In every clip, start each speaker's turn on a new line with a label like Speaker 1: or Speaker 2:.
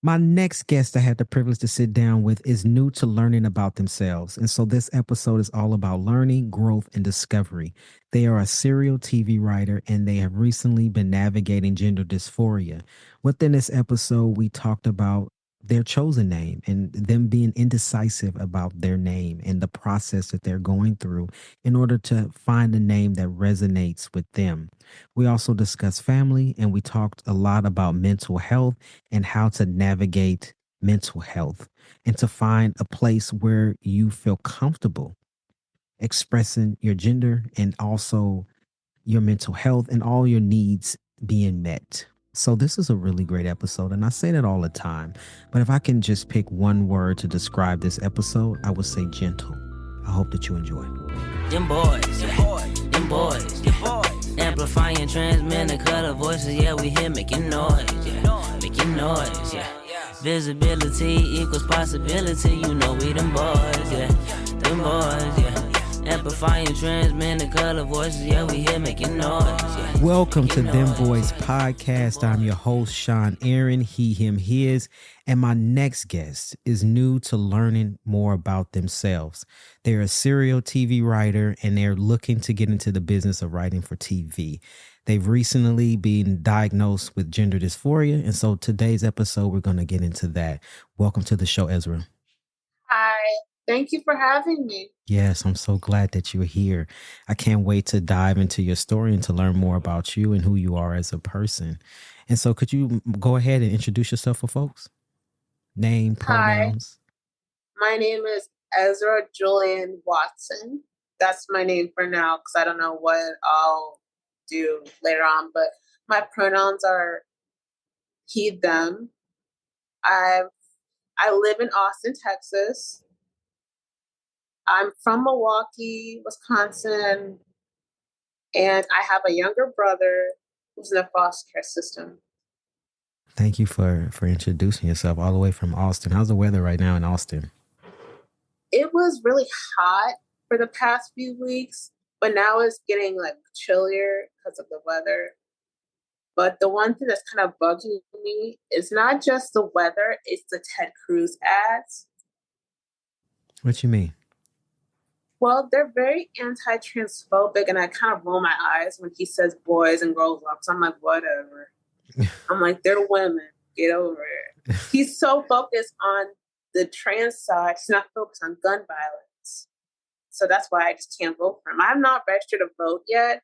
Speaker 1: My next guest I had the privilege to sit down with is new to learning about themselves. And so this episode is all about learning, growth, and discovery. They are a serial TV writer and they have recently been navigating gender dysphoria. Within this episode, we talked about their chosen name and them being indecisive about their name and the process that they're going through in order to find a name that resonates with them. We also discussed family and we talked a lot about mental health and how to navigate mental health and to find a place where you feel comfortable expressing your gender and also your mental health and all your needs being met. So, this is a really great episode, and I say that all the time. But if I can just pick one word to describe this episode, I would say gentle. I hope that you enjoy.
Speaker 2: Dem Bois, Dem Bois, amplifying, transmitting, color voices, yeah, we here making noise, making noise, visibility equals possibility, you know we them boys, them boys, amplifying, transmitting, color voices, yeah, we here making noise,
Speaker 1: Welcome to Dem Bois Podcast. I'm your host, Sean Aaron, he, him, his, and my next guest is new to learning more about themselves. They're a serial TV writer and they're looking to get into the business of writing for TV. They've recently been diagnosed with gender dysphoria, and so today's episode, we're going to get into that. Welcome to the show, Ezra.
Speaker 3: Hi, thank you for having me.
Speaker 1: Yes, I'm so glad that you're here. I can't wait to dive into your story and to learn more about you and who you are as a person. And so could you go ahead and introduce yourself for folks? Name, pronouns.
Speaker 3: Hi, my name is Ezra Julian Watson. That's my name for now because I don't know what I'll do later on, but my pronouns are he, them. I live in Austin, Texas. I'm from Milwaukee, Wisconsin, and I have a younger brother who's in the foster care system.
Speaker 1: Thank you for introducing yourself all the way from Austin. How's the weather right now in Austin?
Speaker 3: It was really hot for the past few weeks, but now it's getting like chillier because of the weather. But the one thing that's kind of bugging me is not just the weather, it's the Ted Cruz ads.
Speaker 1: What you mean?
Speaker 3: Well, they're very anti-transphobic, and I kind of roll my eyes when he says boys and girls up. So I'm like, whatever. I'm like, they're women. Get over it. He's so focused on the trans side. He's not focused on gun violence. So that's why I just can't vote for him. I'm not registered to vote yet,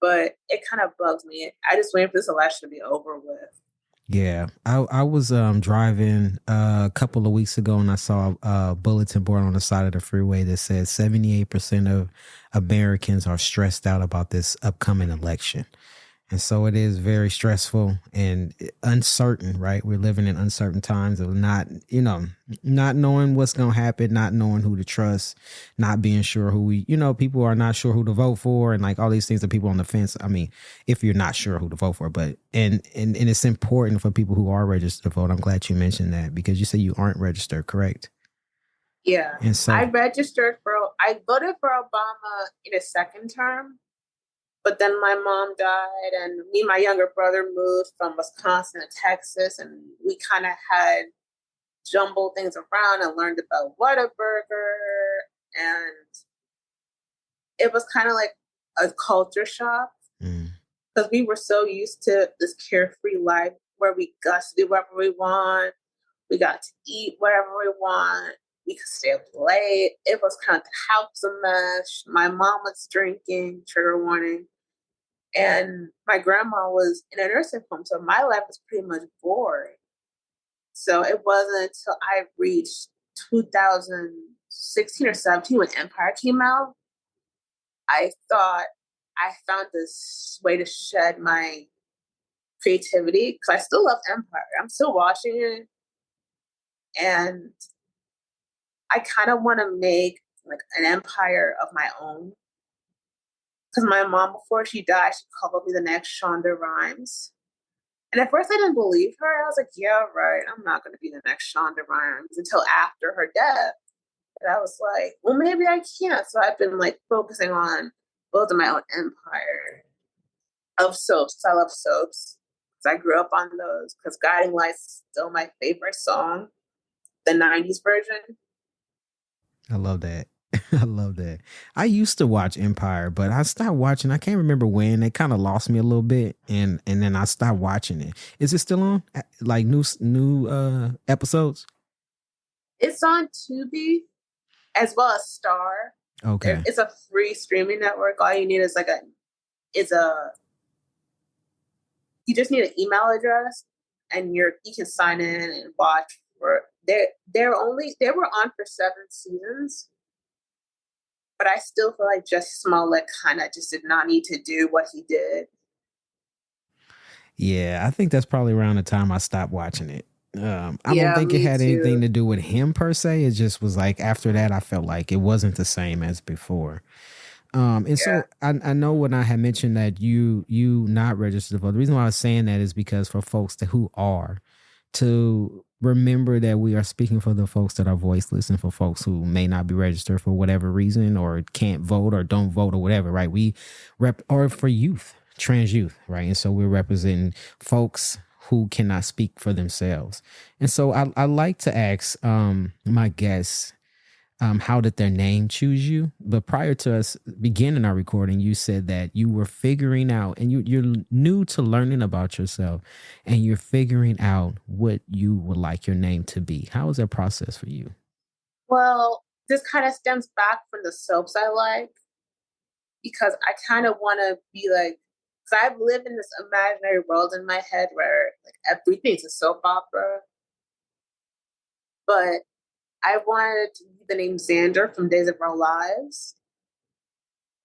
Speaker 3: but it kind of bugs me. I just waiting for this election to be over with.
Speaker 1: Yeah, I was driving a couple of weeks ago and I saw a bulletin board on the side of the freeway that said 78% of Americans are stressed out about this upcoming election. And so it is very stressful and uncertain, right? We're living in uncertain times of not knowing what's going to happen, not knowing who to trust, not being sure who people are not sure who to vote for and like all these things that people on the fence. I mean, if you're not sure who to vote for, but and it's important for people who are registered to vote. I'm glad you mentioned that because you say you aren't registered, correct?
Speaker 3: Yeah. And so I voted for Obama in his second term. But then my mom died and me and my younger brother moved from Wisconsin to Texas. And we kind of had jumbled things around and learned about Whataburger. And it was kind of like a culture shock because we were so used to this carefree life where we got to do whatever we want. We got to eat whatever we want. We could stay up late. It was kind of the house a mess. My mom was drinking, trigger warning. And my grandma was in a nursing home. So my life was pretty much boring. So it wasn't until I reached 2016 or 17 when Empire came out, I thought I found this way to shed my creativity because I still love Empire. I'm still watching it. And I kind of want to make like an empire of my own. Because my mom, before she died, she called me the next Shonda Rhimes. And at first I didn't believe her. I was like, yeah, right. I'm not going to be the next Shonda Rhimes until after her death. And I was like, well, maybe I can't. So I've been like focusing on building my own empire of soaps. I love soaps. I grew up on those because Guiding Light's is still my favorite song, the 90s version.
Speaker 1: I love that. I love that. I used to watch Empire, but I stopped watching. I can't remember when. They kind of lost me a little bit, and then I stopped watching it. Is it still on? Like new episodes?
Speaker 3: It's on Tubi as well as Star.
Speaker 1: Okay.
Speaker 3: It's a free streaming network. All you need is you just need an email address, and you can sign in and watch. They were on for 7 seasons, but I still feel like Jussie Smollett kind of just did not need to do what he did.
Speaker 1: Yeah, I think that's probably around the time I stopped watching it. I don't think it had anything to do with him per se. It just was like after that, I felt like it wasn't the same as before. So I know when I had mentioned that you not registered to vote, the reason why I was saying that is because for folks who are, to remember that we are speaking for the folks that are voiceless and for folks who may not be registered for whatever reason or can't vote or don't vote or whatever, right? We or for youth, trans youth, right? And so we're representing folks who cannot speak for themselves. And so I like to ask my guests, how did their name choose you? But prior to us beginning our recording, you said that you were figuring out, and you're new to learning about yourself, and you're figuring out what you would like your name to be. How was that process for you?
Speaker 3: Well, this kind of stems back from the soaps I like, because I kind of want to be like, because I've lived in this imaginary world in my head where like everything's a soap opera, but I wanted to be the name Xander from Days of Our Lives.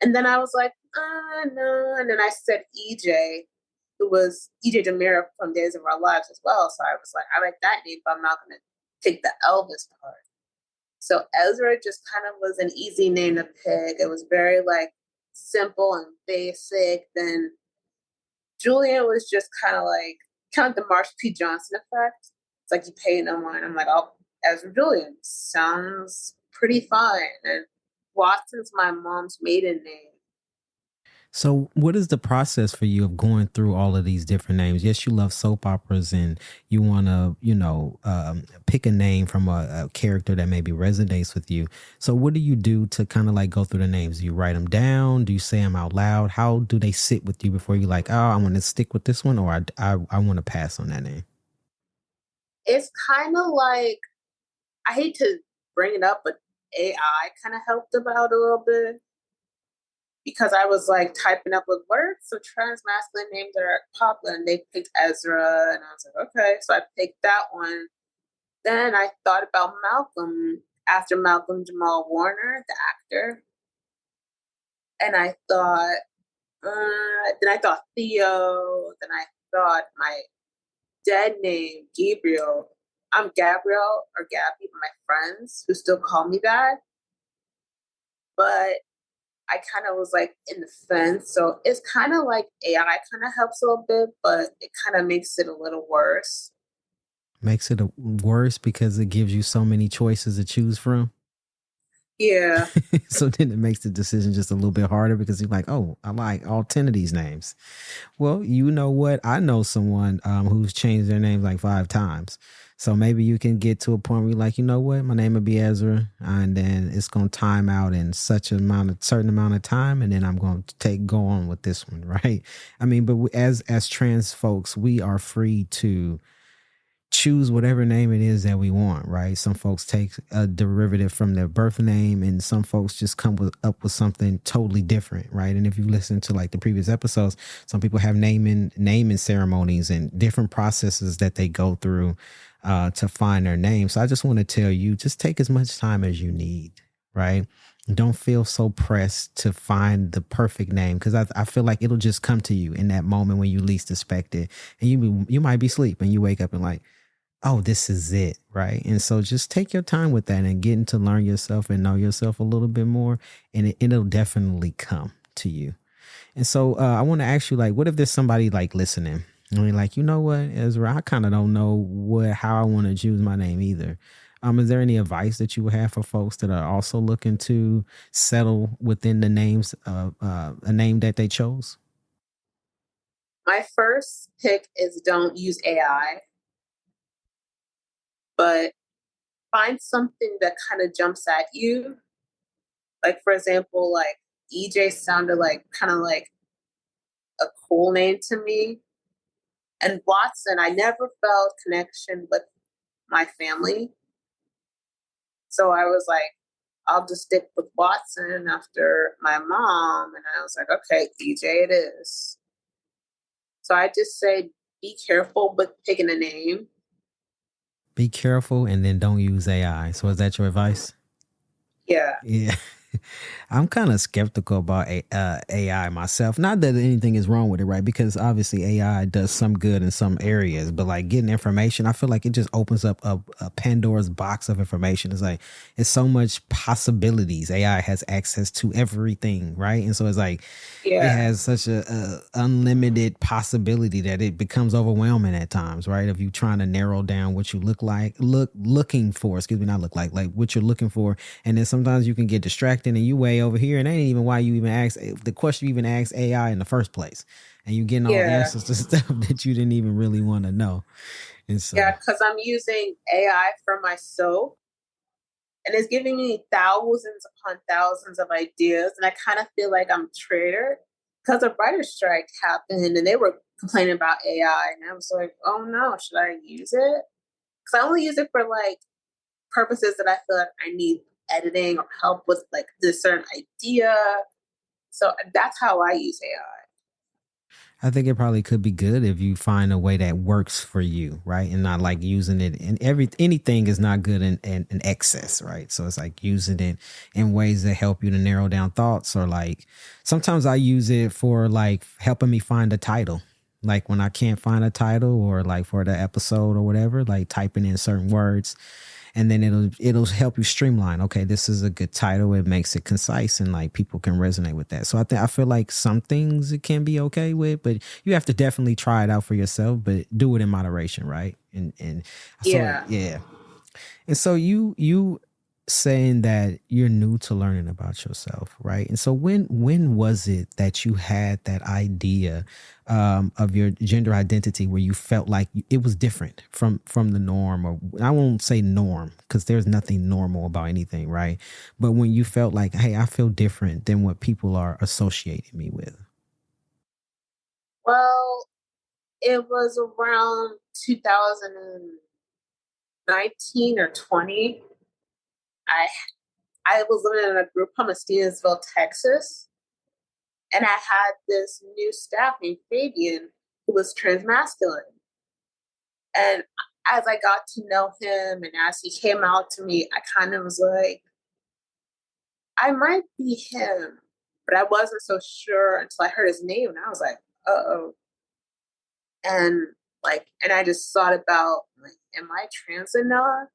Speaker 3: And then I was like, no. And then I said EJ, who was EJ Demira from Days of Our Lives as well. So I was like, I like that name, but I'm not going to take the Elvis part. So Ezra just kind of was an easy name to pick. It was very like simple and basic. Then Julian was just kind of the Marsha P. Johnson effect. It's like you pay no mind. I'm like, oh, Ezra Julian sounds pretty fine. And Watson's my mom's maiden name.
Speaker 1: So what is the process for you of going through all of these different names? Yes, you love soap operas and you want to, pick a name from a character that maybe resonates with you. So what do you do to kind of like go through the names? Do you write them down? Do you say them out loud? How do they sit with you before you're like, oh, I want to stick with this one, or I want to pass on that name?
Speaker 3: It's kind of like, I hate to bring it up, but AI kind of helped about a little bit. Because I was like typing up with words, so trans masculine names that are popular, and they picked Ezra, and I was like, okay, so I picked that one. Then I thought about Malcolm after Malcolm Jamal Warner, the actor, and I thought, then I thought Theo, then I thought my dead name Gabriel. I'm Gabrielle or Gabby, my friends who still call me that, but I kind of was like in the fence. So it's kind of like AI kind of helps a little bit, but it kind of makes it a little worse.
Speaker 1: Makes it worse because it gives you so many choices to choose from?
Speaker 3: Yeah.
Speaker 1: So then it makes the decision just a little bit harder because you're like, oh, I like all 10 of these names. Well, you know what? I know someone who's changed their name like 5 times. So maybe you can get to a point where you're like, you know what? My name will be Ezra, and then it's going to time out in certain amount of time, and then I'm going to go on with this one, right? I mean, but as trans folks, we are free to choose whatever name it is that we want, right? Some folks take a derivative from their birth name, and some folks just come up with something totally different, right? And if you listen to like the previous episodes, some people have naming ceremonies and different processes that they go through to find their name. So I just want to tell you, just take as much time as you need, right? Don't feel so pressed to find the perfect name, because I feel like it'll just come to you in that moment when you least expect it. And you might be asleep and you wake up and like, oh, this is it, right? And so just take your time with that and getting to learn yourself and know yourself a little bit more, and it'll definitely come to you. And so I want to ask you, like, what if there's somebody like listening? I mean, like, you know what, Ezra, I kind of don't know how I want to choose my name either. Is there any advice that you would have for folks that are also looking to settle within the names of a name that they chose?
Speaker 3: My first pick is don't use AI, but find something that kind of jumps at you. Like, for example, like EJ sounded like kind of like a cool name to me. And Watson, I never felt connection with my family. So I was like, I'll just stick with Watson after my mom. And I was like, okay, EJ it is. So I just say, be careful with picking a name.
Speaker 1: Be careful and then don't use AI. So is that your advice?
Speaker 3: Yeah.
Speaker 1: Yeah. I'm kind of skeptical about AI myself. Not that anything is wrong with it, right? Because obviously AI does some good in some areas, but like getting information, I feel like it just opens up a Pandora's box of information. It's like, it's so much possibilities. AI has access to everything, right? And so it's like, it has such a unlimited possibility that it becomes overwhelming at times, right? If you trying to narrow down what you looking for, not look like what you're looking for. And then sometimes you can get distracted and you way over here and that ain't even why you even asked the question you even asked AI in the first place. And you getting all answers to stuff that you didn't even really want to know. And so,
Speaker 3: because I'm using AI for my soap. And it's giving me thousands upon thousands of ideas. And I kind of feel like I'm triggered because a writer's strike happened and they were complaining about AI. And I was like, oh no, should I use it? Because I only use it for like purposes that I feel like I need editing or help with like this certain idea. So that's how I use AI.
Speaker 1: I think it probably could be good if you find a way that works for you, right? And not like using it and anything is not good in excess, right? So it's like using it in ways that help you to narrow down thoughts, or like sometimes I use it for like helping me find a title. Like when I can't find a title or like for the episode or whatever, like typing in certain words. And then it'll help you streamline. Okay, this is a good title. It makes it concise and like people can resonate with that. So I feel like some things it can be okay with, but you have to definitely try it out for yourself, but do it in moderation, right? And so yeah. And so you saying that you're new to learning about yourself, right? And so when was it that you had that idea of your gender identity where you felt like it was different from the norm? Or I won't say norm because there's nothing normal about anything, right? But when you felt like, hey, I feel different than what people are associating me with.
Speaker 3: Well, it was around 2019 or 20. I was living in a group home in Stevensville, Texas. And I had this new staff named Fabian who was transmasculine. And as I got to know him and as he came out to me, I kind of was like, I might be him. But I wasn't so sure until I heard his name. And I was like, uh-oh. And I just thought about, like, am I trans enough?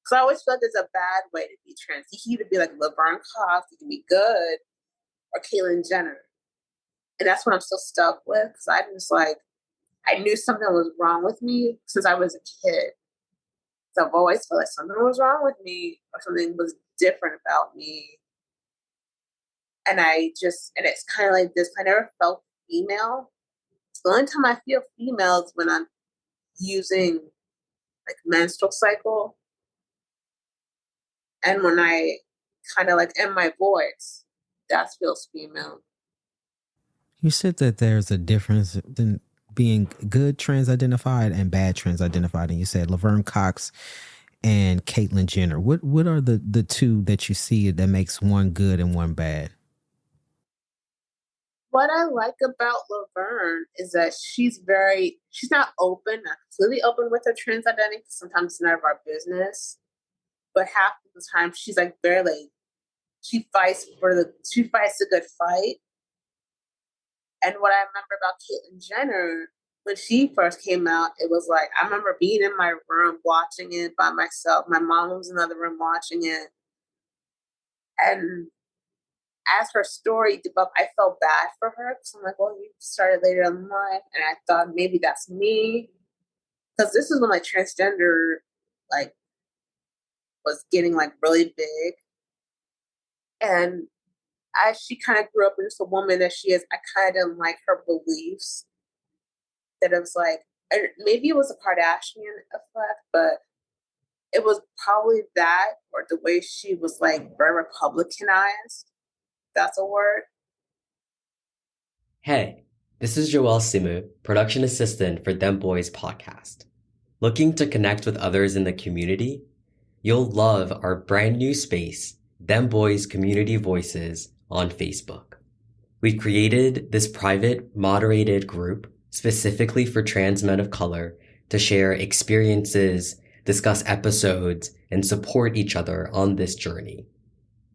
Speaker 3: Because I always felt there's a bad way to be trans. You can either be like Laverne Cox, you can be good, or Caitlyn Jenner. And that's what I'm still stuck with. Because I knew something was wrong with me since I was a kid. So I've always felt like something was wrong with me or something was different about me. And it's kind of like this. I never felt female. The only time I feel female is when I'm using like menstrual cycle. And when I kind of like in my voice, that feels female.
Speaker 1: You said that there's a difference in being good trans identified and bad trans identified. And you said Laverne Cox and Caitlyn Jenner. What are the two that you see that makes one good and one bad?
Speaker 3: What I like about Laverne is that she's not not completely open with her trans identity. Sometimes it's none of our business. But half of the time she's like very like, she fights a good fight. And what I remember about Caitlyn Jenner, when she first came out, it was like, I remember being in my room watching it by myself. My mom was in another room watching it. And as her story developed, I felt bad for her. Because I'm like, well, you started later in life. And I thought maybe that's me. Because this is when like transgender like was getting like really big. And as she kind of grew up into the woman that she is, I kind of didn't like her beliefs. that it was like, maybe it was a Kardashian effect, but it was probably that or the way she was like very Republicanized. That's a word.
Speaker 4: Hey, this is Joel Simu, production assistant for Dem Bois Podcast. Looking to connect with others in the community? You'll love our brand new space, Dem Bois Community Voices, on Facebook. We've created this private, moderated group specifically for trans men of color to share experiences, discuss episodes, and support each other on this journey.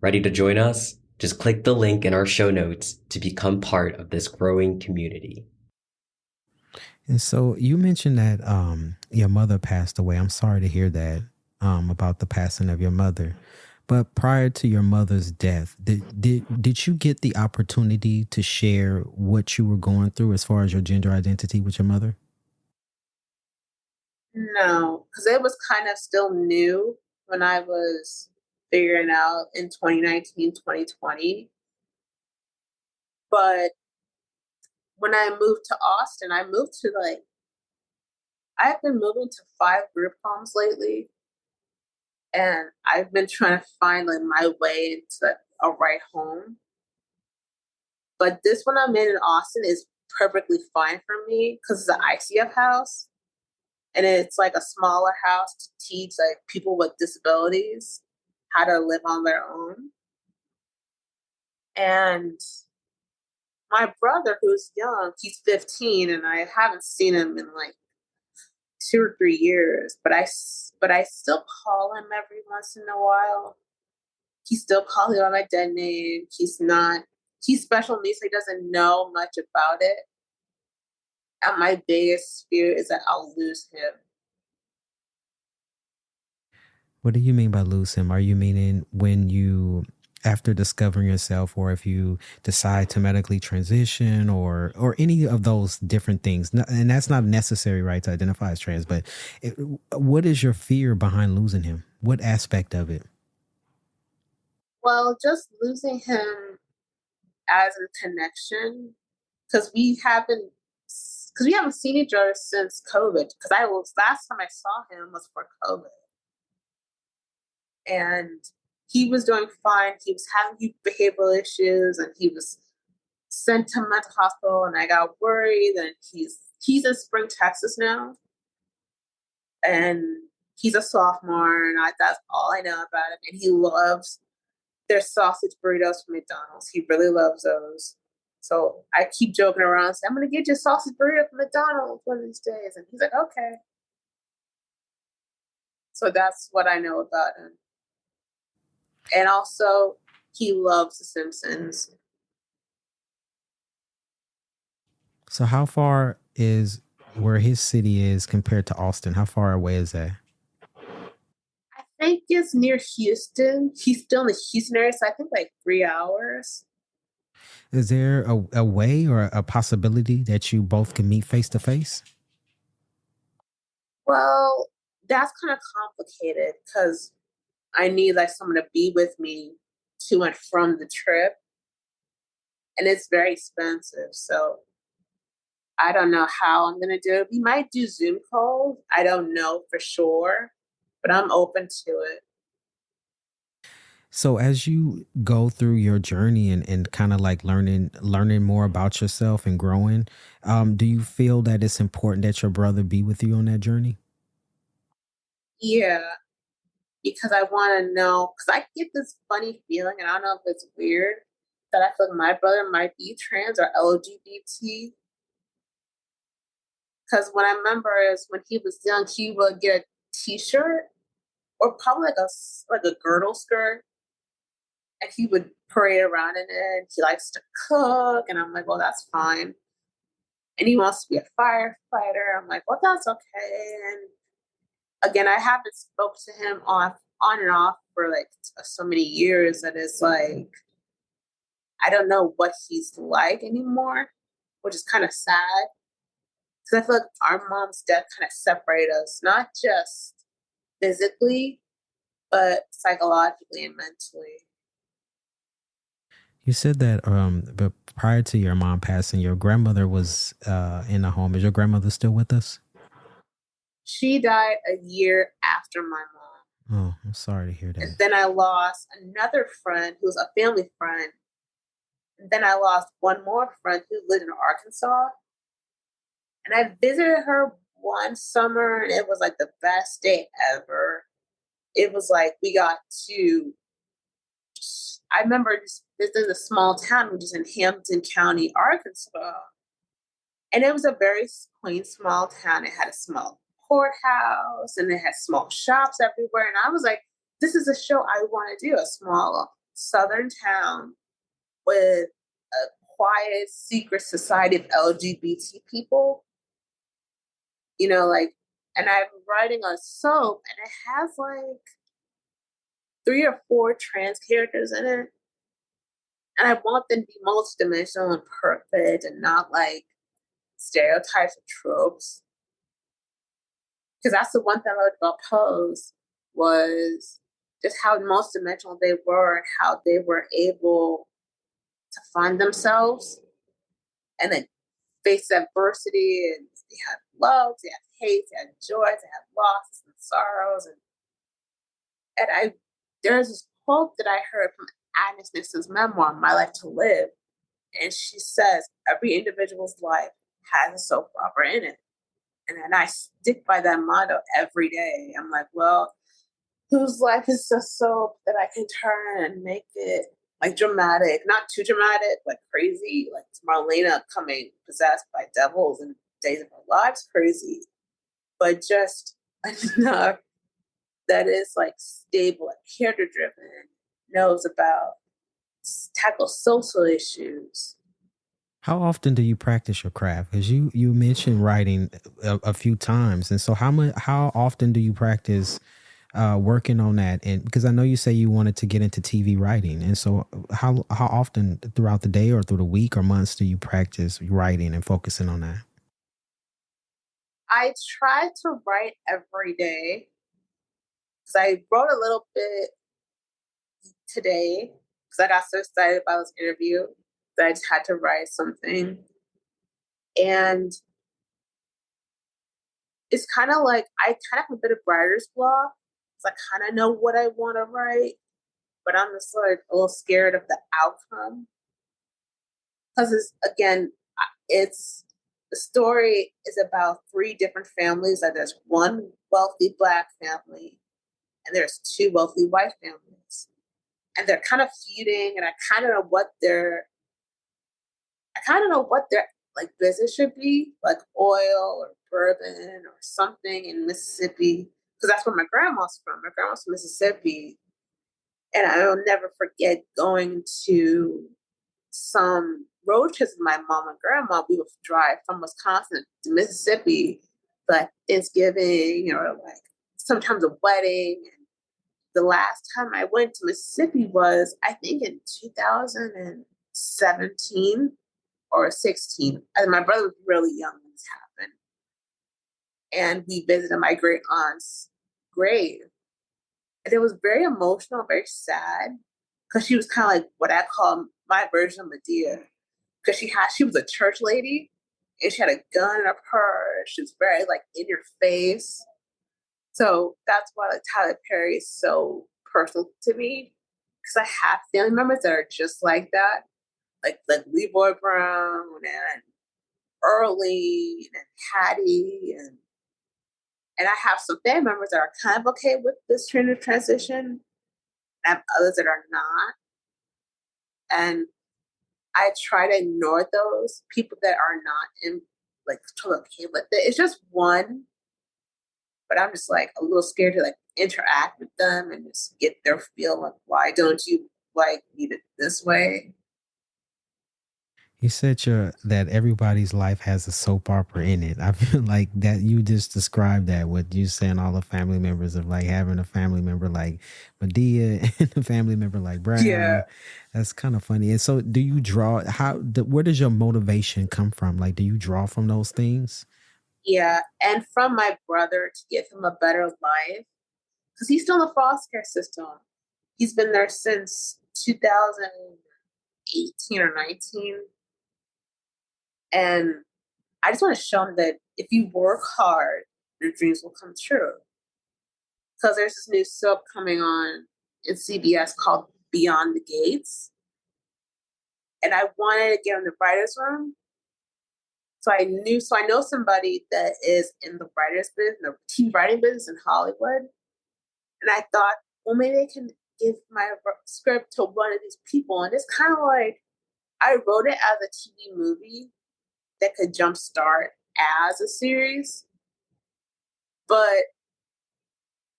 Speaker 4: Ready to join us? Just click the link in our show notes to become part of this growing community.
Speaker 1: And so you mentioned that your mother passed away. I'm sorry to hear that about the passing of your mother. But prior to your mother's death, did you get the opportunity to share what you were going through as far as your gender identity with your mother?
Speaker 3: No, because it was kind of still new when I was figuring out in 2019, 2020. But when I moved to Austin, I moved to I've been moving to 5 group homes lately. And I've been trying to find my way into a right home. But this one I'm in Austin is perfectly fine for me because it's an ICF house. And it's like a smaller house to teach people with disabilities how to live on their own. And my brother, who's young, he's 15, and I haven't seen him in 2 or 3 years. But I still call him every once in a while. He still calls me by my dead name. He's special needs, so he doesn't know much about it. And my biggest fear is that I'll lose him.
Speaker 1: What do you mean by lose him? Are you meaning when you, after discovering yourself, or if you decide to medically transition, or any of those different things? And that's not necessary, right, to identify as trans, but what is your fear behind losing him? What aspect of it?
Speaker 3: Well, just losing him as a connection, because we haven't seen each other since COVID. Because last time I saw him was for COVID. And he was doing fine. He was having behavioral issues, and he was sent to mental hospital. And I got worried. And he's in Spring, Texas now, and he's a sophomore. And that's all I know about him. And he loves their sausage burritos from McDonald's. He really loves those. So I keep joking around, saying, I'm going to get you a sausage burrito from McDonald's one of these days. And he's like, okay. So that's what I know about him. And also, he loves The Simpsons.
Speaker 1: So how far is where his city is compared to Austin? How far away is that?
Speaker 3: I think it's near Houston. He's still in the Houston area, so I think 3 hours.
Speaker 1: Is there a way or a possibility that you both can meet face to face?
Speaker 3: Well, that's kind of complicated because I need someone to be with me to and from the trip. And it's very expensive. So I don't know how I'm going to do it. We might do Zoom calls. I don't know for sure, but I'm open to it.
Speaker 1: So as you go through your journey and kind of learning more about yourself and growing, do you feel that it's important that your brother be with you on that journey?
Speaker 3: Yeah, because I want to know, because I get this funny feeling, and I don't know if it's weird, that I feel like my brother might be trans or LGBT. Because what I remember is when he was young, he would get a t-shirt or probably a girdle skirt, and he would parade around in it. He likes to cook, and I'm like, well, that's fine. And he wants to be a firefighter. I'm like, well, that's okay. And again, I haven't spoke to him on and off for so many years that it's I don't know what he's like anymore, which is kind of sad. Because I feel like our mom's death kind of separated us, not just physically, but psychologically and mentally.
Speaker 1: You said that but prior to your mom passing, your grandmother was in the home. Is your grandmother still with us?
Speaker 3: She died a year after my mom.
Speaker 1: Oh, I'm sorry to hear that.
Speaker 3: And then I lost another friend who's a family friend. And then I lost one more friend who lived in Arkansas. And I visited her one summer, and it was like the best day ever. It was like we got to, I remember this is a small town, which is in Hampton County, Arkansas. And it was a very quaint, small town. It had a small courthouse and it had small shops everywhere. And I was like, this is a show I want to do, a small southern town with a quiet, secret society of LGBT people. You know, like, and I'm writing a soap and it has like 3 or 4 trans characters in it. And I want them to be multidimensional and perfect and not like stereotypes or tropes. Because that's the one thing I loved about Pose was just how multidimensional they were and how they were able to find themselves and then face adversity. And they had love, they had hate, they had joy, they had losses and sorrows. And there's this quote that I heard from Agnes Nixon's memoir, My Life to Live. And she says, every individual's life has a soap opera in it. And I stick by that motto every day. I'm like, well, whose life is a soap that I can turn and make it like dramatic, not too dramatic, like crazy, like Marlena coming possessed by devils and Days of Our Lives crazy, but just enough that is like stable, like character driven, knows about tackle social issues.
Speaker 1: How often do you practice your craft? Because you mentioned writing a few times, and so how often do you practice working on that? And because I know you say you wanted to get into TV writing, and so how often throughout the day or through the week or months do you practice writing and focusing on that?
Speaker 3: I try to write every day. So I wrote a little bit today because I got so excited about this interview that I just had to write something. And it's kind of like I kind of have a bit of writer's block. So I kind of know what I want to write, but I'm just like a little scared of the outcome. Because the story is about 3 different families. Like there's one wealthy Black family, and there's 2 wealthy white families, and they're kind of feuding. And I kind of know what their like business should be, like oil or bourbon or something in Mississippi, because that's where my grandma's from. My grandma's from Mississippi, and I'll never forget going to some road trips with my mom and grandma. We would drive from Wisconsin to Mississippi, like Thanksgiving or like sometimes a wedding. And the last time I went to Mississippi was, I think, in 2017 or 16. And my brother was really young when this happened. And we visited my great aunt's grave. And it was very emotional, very sad, because she was kind of like what I call my version of Medea. Because she was a church lady, and she had a gun in her purse. She was very like in your face. So that's why like Tyler Perry is so personal to me, because I have family members that are just like that, like Leroy Brown and Early and Hattie, and I have some family members that are kind of okay with this transition. I have others that are not, and I try to ignore those people that are not in like totally okay with it. It's just one, but I'm just like a little scared to like interact with them and just get their feel like, why don't you like need it this way?
Speaker 1: You said that everybody's life has a soap opera in it. I feel like that you just described that with you saying all the family members of like having a family member like Medea and a family member like Brown.
Speaker 3: Yeah.
Speaker 1: That's kind of funny. And so do you draw, where does your motivation come from? Like, do you draw from those things?
Speaker 3: Yeah. And from my brother to give him a better life, because he's still in the foster care system. He's been there since 2008. 18 or 19. And I just want to show them that if you work hard, your dreams will come true. Because there's this new soap coming on in CBS called Beyond the Gates. And I wanted to get in the writer's room. So I know somebody that is in the writer's business, the TV writing business in Hollywood. And I thought, well, maybe they can give my script to one of these people. And it's kind of like, I wrote it as a TV movie that could jumpstart as a series. But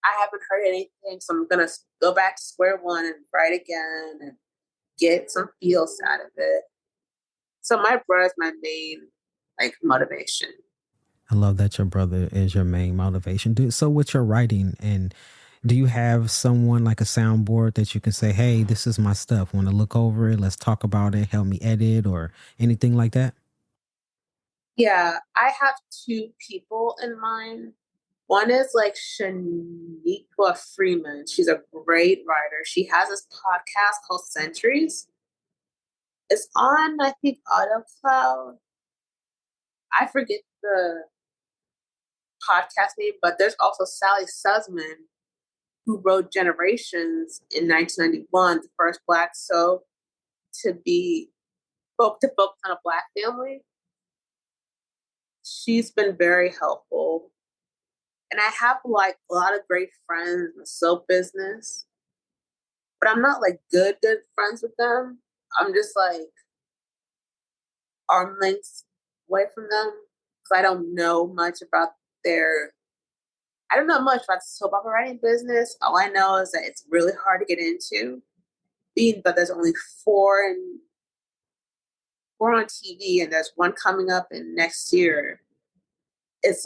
Speaker 3: I haven't heard anything, so I'm going to go back to square one and write again and get some feels out of it. So my brother's my main, motivation.
Speaker 1: I love that your brother is your main motivation. So with your writing, and do you have someone like a soundboard that you can say, hey, this is my stuff, want to look over it, let's talk about it, help me edit or anything like that?
Speaker 3: Yeah, I have two people in mind. One is Shaniqua Freeman. She's a great writer. She has this podcast called Centuries. It's on, I think, AutoCloud. I forget the podcast name, but there's also Sally Sussman, who wrote Generations in 1991, the first Black soap to focus on a Black family. She's been very helpful. And I have a lot of great friends in the soap business, but I'm not good friends with them. I'm just arm lengths away from them because I don't know much about the soap opera writing business. All I know is that it's really hard to get into, but there's only four on TV, and there's one coming up in next year. It's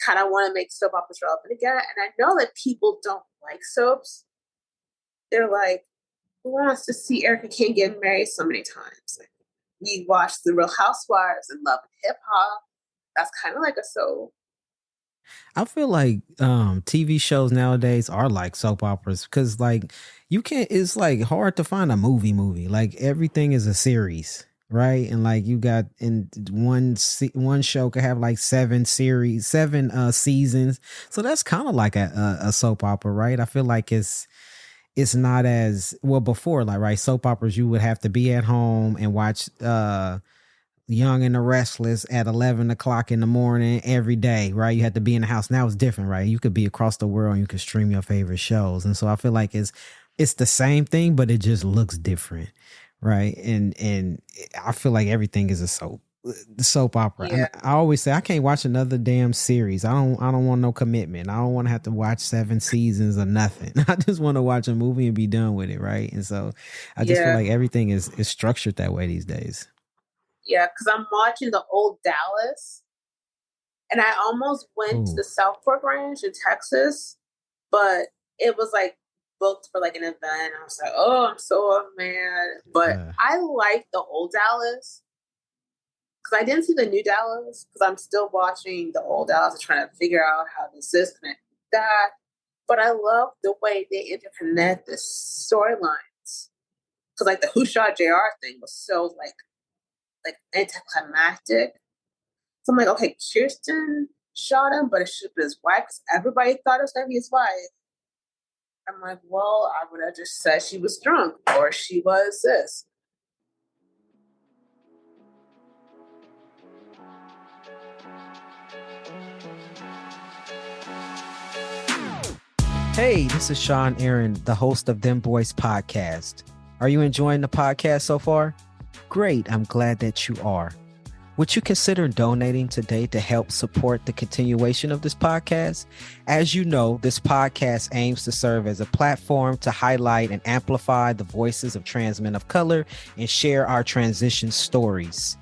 Speaker 3: kind of want to make soap operas relevant again. And I know that people don't like soaps. They're who wants to see Erica Kane get married so many times? We watched The Real Housewives and Love and Hip Hop. That's kind of like a soap.
Speaker 1: I feel like TV shows nowadays are like soap operas because you can't, it's hard to find a movie. Everything is a series. Right. And you got in one show could have 7 seasons. So that's kind of like a soap opera. Right. I feel like it's not as well before, right. Soap operas, you would have to be at home and watch Young and the Restless at 11 o'clock in the morning every day. Right. You had to be in the house. Now it's different. Right. You could be across the world and you could stream your favorite shows. And so I feel like it's the same thing, but it just looks different. Right. And I feel like everything is a soap opera.
Speaker 3: Yeah.
Speaker 1: I always say I can't watch another damn series. I don't want no commitment. I don't want to have to watch 7 seasons or nothing. I just want to watch a movie and be done with it. Right. And so I just feel like everything is structured that way these days.
Speaker 3: Yeah. Cause I'm watching the old Dallas and I almost went to the South Fork Ranch in Texas, but it was booked for an event. I was oh, I'm so mad. But I like the old Dallas because I didn't see the new Dallas because I'm still watching the old Dallas and trying to figure out how this is connected with that. But I love the way they interconnect the storylines because the Who Shot JR thing was so anticlimactic. So I'm okay, Kirsten shot him, but it should be his wife because everybody thought it was going to be his wife. I'm well, I would have just said she was drunk or she was this.
Speaker 1: Hey, this is Sean Aaron, the host of Dem Bois Podcast. Are you enjoying the podcast so far? Great, I'm glad that you are. Would you consider donating today to help support the continuation of this podcast? As you know, this podcast aims to serve as a platform to highlight and amplify the voices of trans men of color and share our transition stories.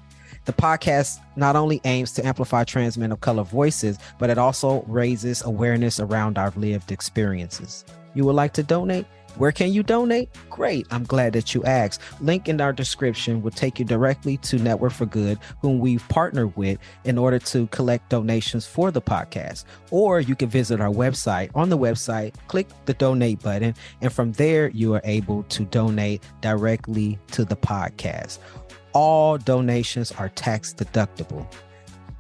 Speaker 1: The podcast not only aims to amplify trans men of color voices, but it also raises awareness around our lived experiences. You would like to donate? Where can you donate? Great. I'm glad that you asked. Link in our description will take you directly to Network for Good, whom we've partnered with in order to collect donations for the podcast. Or you can visit our website. On the website, click the donate button, and from there, you are able to donate directly to the podcast. All donations are tax deductible.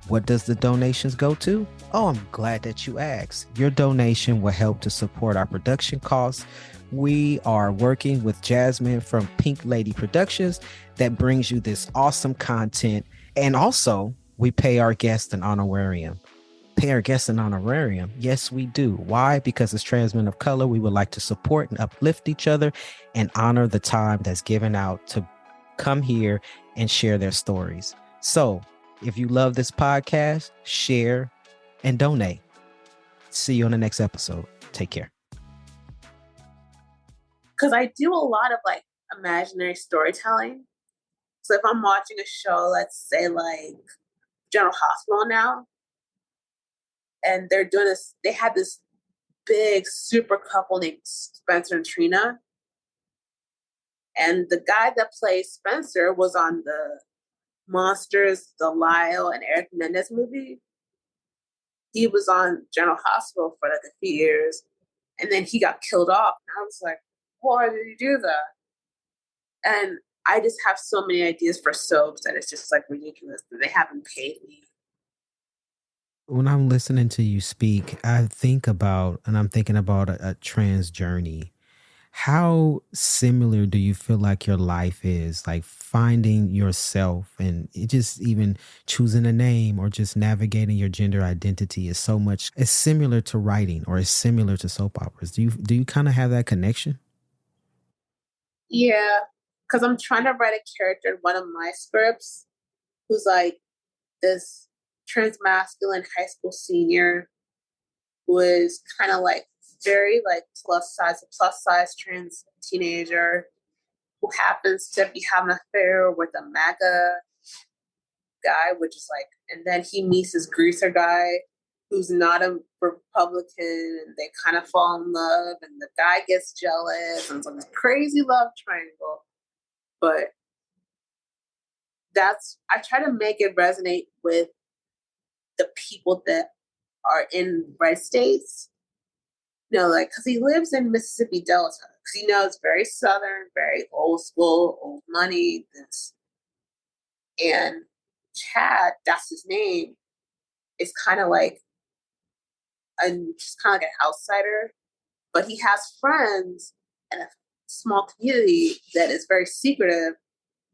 Speaker 1: What does the donations go to? Oh, I'm glad that you asked. Your donation will help to support our production costs. We are working with Jasmine from Pink Lady Productions that brings you this awesome content. And also, we pay our guests an honorarium. Pay our guests an honorarium? Yes, we do. Why? Because as trans men of color, we would like to support and uplift each other and honor the time that's given out to come here and share their stories. So if you love this podcast, share and donate. See you on the next episode. Take care.
Speaker 3: Because I do a lot of like imaginary storytelling. So if I'm watching a show, let's say like General Hospital now, and they're doing this, they had this big super couple named Spencer and Trina. And the guy that plays Spencer was on the Monsters, the Lyle and Eric Menendez movie. He was on General Hospital for like a few years, and then he got killed off. And I was like, why did he do that? And I just have so many ideas for soaps that it's just like ridiculous that they haven't paid me.
Speaker 1: When I'm listening to you speak, I'm thinking about a trans journey. How similar do you feel like your life is, like finding yourself and just even choosing a name or just navigating your gender identity is so much, it's similar to writing or it's similar to soap operas. Do you kind of have that connection?
Speaker 3: Yeah, because I'm trying to write a character in one of my scripts who's like this transmasculine high school senior who is kind of like very like plus size trans teenager who happens to be having an affair with a MAGA guy, which is like, and then he meets this greaser guy who's not a Republican, and they kind of fall in love, and the guy gets jealous, and it's like this crazy love triangle. But I try to make it resonate with the people that are in red states. You know, like, because he lives in Mississippi Delta. Because he knows very Southern, very old school, old money. This. And Chad, that's his name, is kind of like just kind of like an outsider. But he has friends and a small community that is very secretive,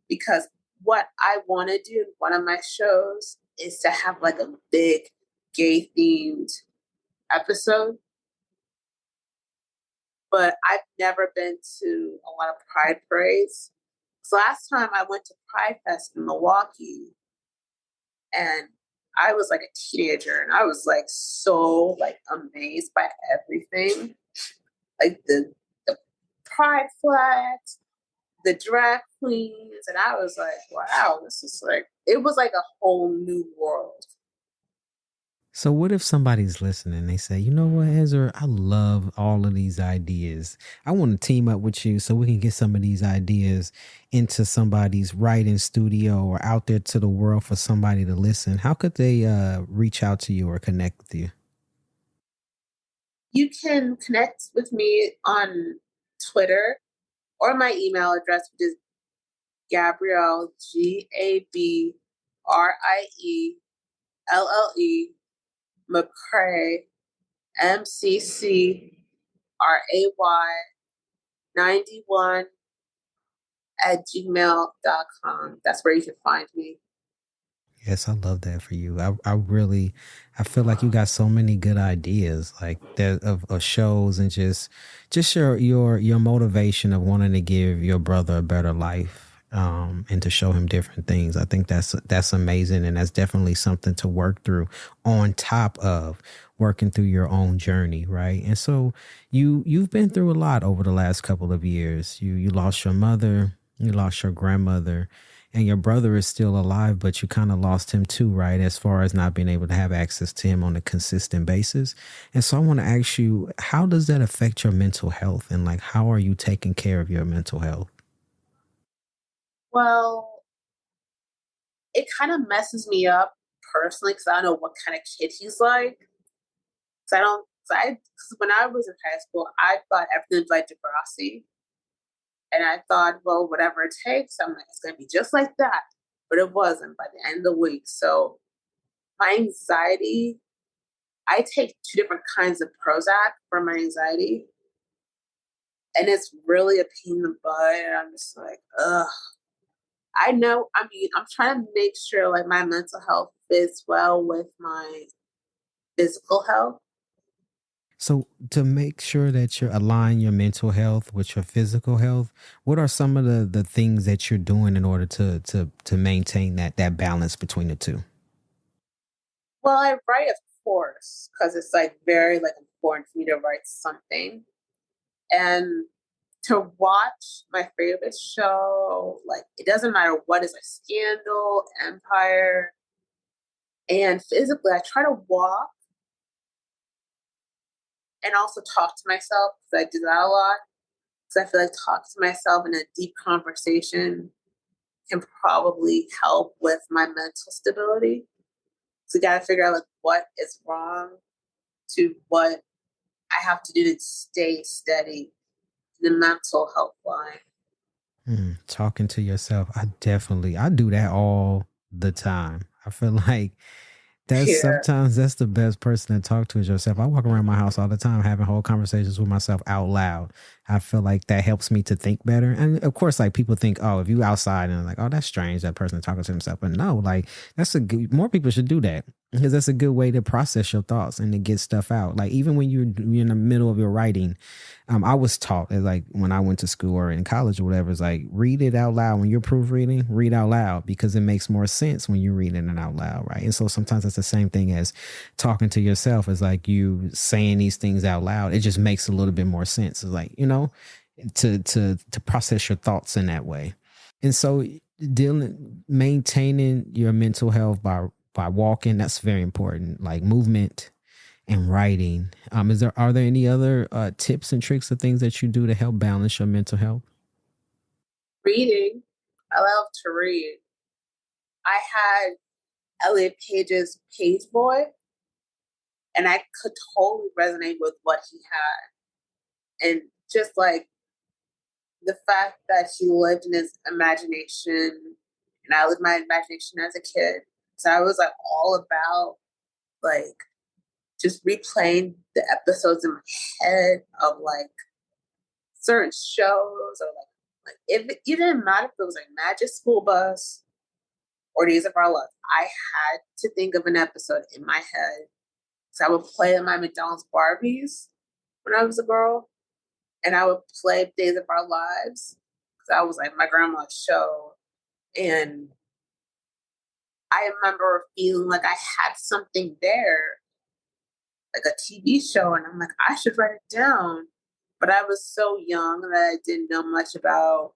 Speaker 3: because what I want to do in one of my shows is to have like a big gay themed episode. But I've never been to a lot of Pride parades. So last time I went to Pride Fest in Milwaukee, and I was like a teenager, and I was like so like amazed by everything, like the Pride flags, the drag queens, and I was like, wow, this is like, it was like a whole new world.
Speaker 1: So what if somebody's listening, they say, you know what, Ezra, I love all of these ideas. I want to team up with you so we can get some of these ideas into somebody's writing studio or out there to the world for somebody to listen. How could they reach out to you or connect with you?
Speaker 3: You can connect with me on Twitter or my email address, which is Gabrielle, GABRIELLE McCray, MCCRAY 91 @gmail.com. That's where you can find me.
Speaker 1: Yes, I love that for you. I feel like you got so many good ideas, like that of shows, and just your motivation of wanting to give your brother a better life. And to show him different things. I think that's amazing. And that's definitely something to work through on top of working through your own journey. Right. And so you've been through a lot over the last couple of years. You lost your mother, you lost your grandmother, and your brother is still alive, but you kind of lost him too, right? As far as not being able to have access to him on a consistent basis. And so I want to ask you, how does that affect your mental health? And like, how are you taking care of your mental health?
Speaker 3: Well, it kind of messes me up personally because I don't know what kind of kid he's like. Because cause when I was in high school, I thought everything was like Degrassi. And I thought, well, whatever it takes, I'm like, it's going to be just like that. But it wasn't by the end of the week. So my anxiety, I take 2 different kinds of Prozac for my anxiety. And it's really a pain in the butt. And I'm just like, ugh. I know, I mean, I'm trying to make sure like my mental health fits well with my physical health.
Speaker 1: So to make sure that you're aligning your mental health with your physical health, what are some of the things that you're doing in order to maintain that balance between the two?
Speaker 3: Well, I write, of course, because it's like very like important for me to write something. And to watch my favorite show, like it doesn't matter what is like Scandal, Empire, and physically I try to walk and also talk to myself because I do that a lot. Because I feel like talking to myself in a deep conversation can probably help with my mental stability. So you gotta figure out like what is wrong to what I have to do to stay steady in the mental health line.
Speaker 1: Talking to yourself. I do that all the time. I feel like sometimes that's the best person to talk to is yourself. I walk around my house all the time having whole conversations with myself out loud. I feel like that helps me to think better. And of course, like people think, oh, if you outside and like, oh, that's strange, that person talking to himself. But no, like more people should do that because that's a good way to process your thoughts and to get stuff out. Like even when you're in the middle of your writing, I was taught like when I went to school or in college or whatever, it's like read it out loud. When you're proofreading, read out loud because it makes more sense when you're reading it out loud, right? And so sometimes it's the same thing as talking to yourself. It's like you saying these things out loud. It just makes a little bit more sense. It's like, to process your thoughts in that way. And so maintaining your mental health by walking, that's very important. Like movement and writing. Are there any other tips and tricks or things that you do to help balance your mental health?
Speaker 3: Reading. I love to read. I had Elliot Page's Page Boy, and I could totally resonate with what he had. And just like the fact that he lived in his imagination, and I lived my imagination as a kid. So I was like all about like just replaying the episodes in my head of like certain shows or like if it didn't matter if it was like Magic School Bus or Days of Our Lives. I had to think of an episode in my head. So I would play my McDonald's Barbies when I was a girl, and I would play Days of Our Lives because I was like my grandma's show, and I remember feeling like I had something there, like a TV show, and I'm like, I should write it down. But I was so young that I didn't know much about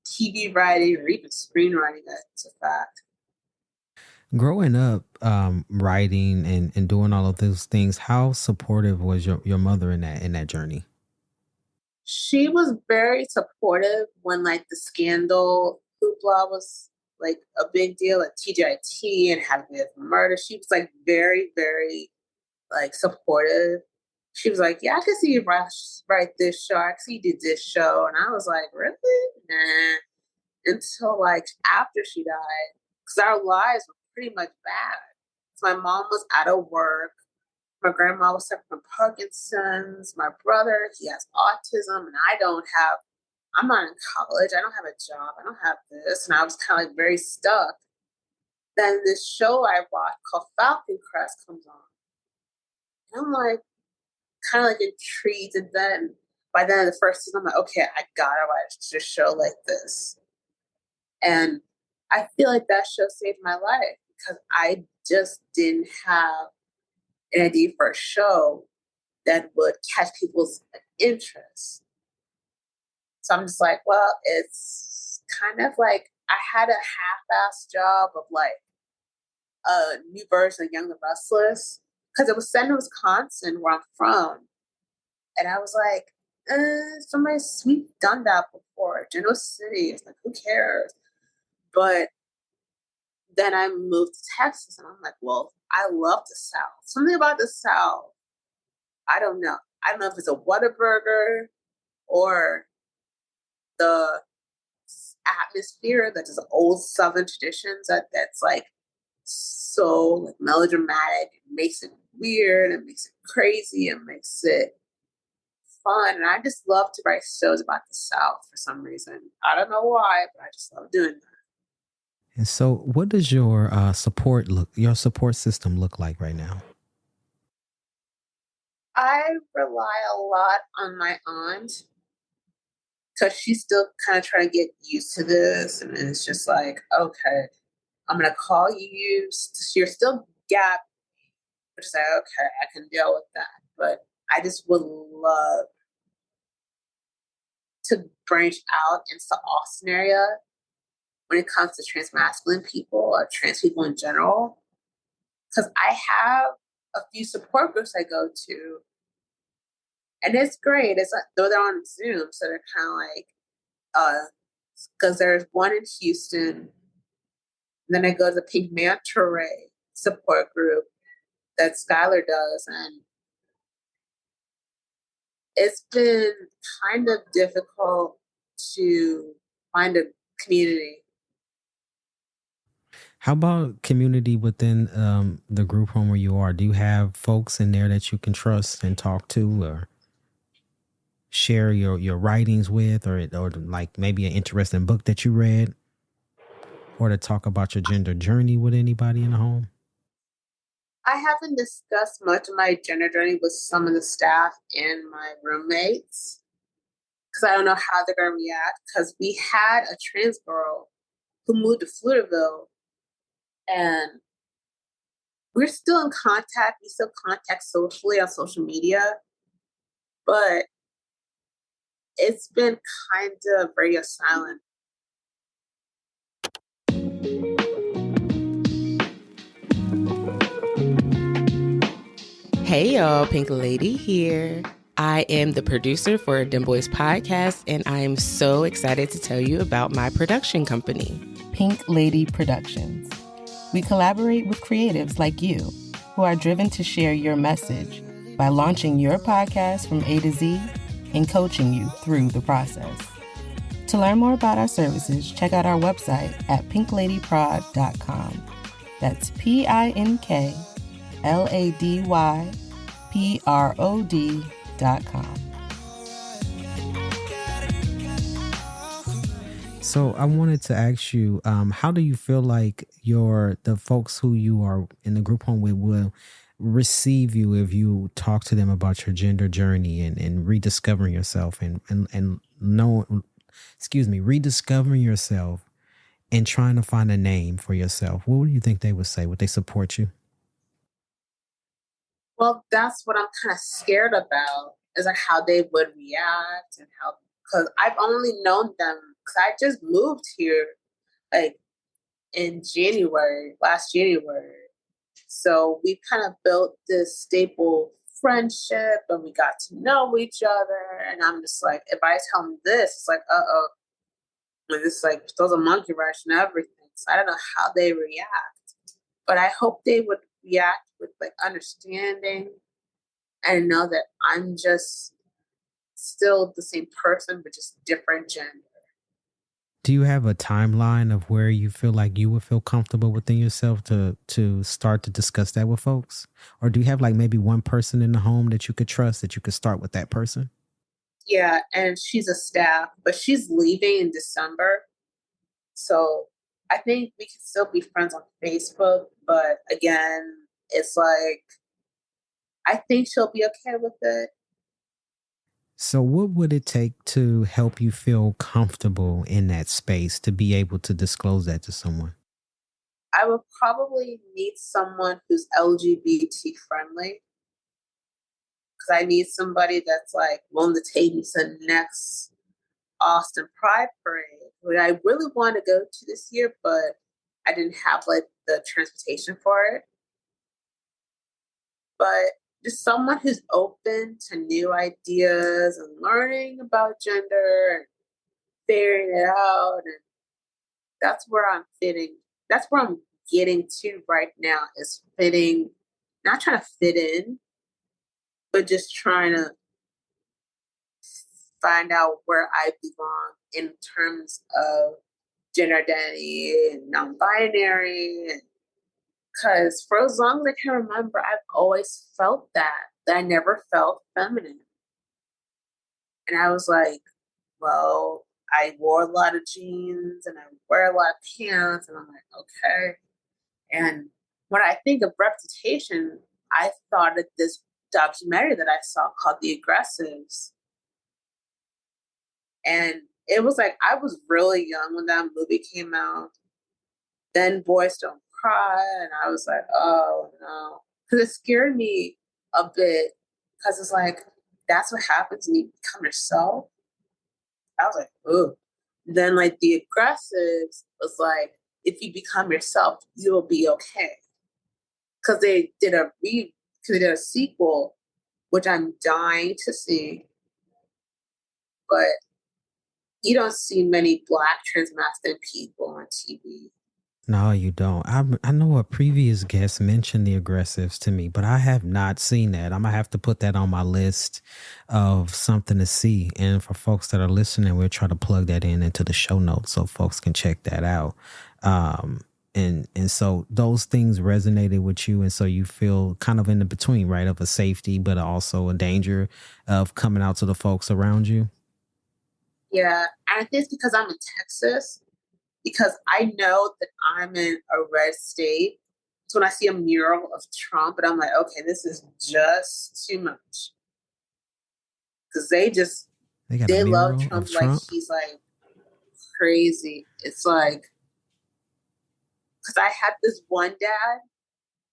Speaker 3: TV writing or even screenwriting, that's a fact.
Speaker 1: Growing up, writing and doing all of those things, how supportive was your mother in that journey?
Speaker 3: She was very supportive when like the Scandal hoopla was like a big deal at TGIT and having with murder. She was like very, very like supportive. She was like, yeah, I can see you write this show. I can see you did this show. And I was like, really? Nah. Until like after she died, because our lives were pretty much bad. So my mom was out of work. My grandma was suffering from Parkinson's. My brother, he has autism, and I'm not in college. I don't have a job. I don't have this. And I was kind of like very stuck. Then this show I watched called Falcon Crest comes on. And I'm like, kind of like intrigued. And then by the end of the first season, I'm like, okay, I gotta watch a show like this. And I feel like that show saved my life because I just didn't have an idea for a show that would catch people's interest. So I'm just like, well, it's kind of like I had a half-ass job of like a new version of Young and Restless because it was set in Wisconsin where I'm from. And I was like, we've done that before. General City, it's like, who cares? But then I moved to Texas and I'm like, well, I love the South. Something about the South, I don't know. I don't know if it's a Whataburger or the atmosphere that is old Southern traditions that's like so like melodramatic. It makes it weird, it makes it crazy, it makes it fun. And I just love to write shows about the South for some reason. I don't know why, but I just love doing that.
Speaker 1: And so what does your your support system look like right now?
Speaker 3: I rely a lot on my aunt because she's still kind of trying to get used to this. And it's just like, okay, I'm going to call you. You're still gapping, which is like, okay, I can deal with that. But I just would love to branch out into the Austin area when it comes to trans masculine people or trans people in general. Because I have a few support groups I go to. And it's great. It's like, though they're on Zoom, so they're kind of like, because there's one in Houston. Then I go to the Pink Manta Ray support group that Skylar does. And it's been kind of difficult to find a community.
Speaker 1: How about community within the group home where you are? Do you have folks in there that you can trust and talk to or share your writings with, or like maybe an interesting book that you read, or to talk about your gender journey with anybody in the home?
Speaker 3: I haven't discussed much of my gender journey with some of the staff and my roommates because I don't know how they're going to react, because we had a trans girl who moved to Pflugerville and we're still in contact. We still contact socially on social media, but it's been kind of radio silent.
Speaker 5: Hey y'all, Pink Lady here. I am the producer for Dem Bois Podcast, and I am so excited to tell you about my production company, Pink Lady Productions. We collaborate with creatives like you who are driven to share your message by launching your podcast from A to Z and coaching you through the process. To learn more about our services, check out our website at pinkladyprod.com. That's PINKLADYPROD.com.
Speaker 1: So I wanted to ask you, how do you feel like the folks who you are in the group home with will receive you if you talk to them about your gender journey and rediscovering yourself rediscovering yourself and trying to find a name for yourself? What do you think they would say? Would they support you?
Speaker 3: Well, that's what I'm kind of scared about, is like how they would react and how, because I've only known them because I just moved here like in last January. So we kind of built this stable friendship and we got to know each other. And I'm just like, if I tell them this, it's like, it's like throws a monkey wrench and everything. So I don't know how they react, but I hope they would react with like understanding and know that I'm just still the same person, but just different gender.
Speaker 1: Do you have a timeline of where you feel like you would feel comfortable within yourself to start to discuss that with folks? Or do you have like maybe one person in the home that you could trust, that you could start with that person?
Speaker 3: Yeah, and she's a staff, but she's leaving in December. So I think we can still be friends on Facebook, but again, it's like, I think she'll be okay with it.
Speaker 1: So what would it take to help you feel comfortable in that space to be able to disclose that to someone?
Speaker 3: I would probably need someone who's LGBT friendly. Because I need somebody that's like willing to take me to the next Austin Pride Parade. I really wanted to go to this year, but I didn't have like the transportation for it. But just someone who's open to new ideas and learning about gender and figuring it out. And that's where I'm fitting. That's where I'm getting to right now, is fitting, not trying to fit in, but just trying to find out where I belong in terms of gender identity and non-binary. Because for as long as I can remember, I've always felt that I never felt feminine. And I was like, well, I wore a lot of jeans and I wear a lot of pants. And I'm like, okay. And when I think of representation, I thought of this documentary that I saw called The Aggressives. And it was like, I was really young when that movie came out. Then Boys Don't Cry. And I was like, oh no. Because it scared me a bit. Because it's like, that's what happens when you become yourself. I was like, ooh. Then like The Aggressives was like, if you become yourself, you'll be okay. Because they did a sequel, which I'm dying to see. But you don't see many Black trans masculine people on TV.
Speaker 1: No, you don't. I know a previous guest mentioned The Aggressives to me, but I have not seen that. I'm going to have to put that on my list of something to see. And for folks that are listening, we'll try to plug that into the show notes so folks can check that out. And so those things resonated with you. And so you feel kind of in the between, right, of a safety, but also a danger of coming out to the folks around you.
Speaker 3: Yeah. And I think it's because I'm in Texas, because I know that I'm in a red state. So when I see a mural of Trump, and I'm like, okay, this is just too much. Because they love Trump like he's like crazy. It's like, because I had this one dad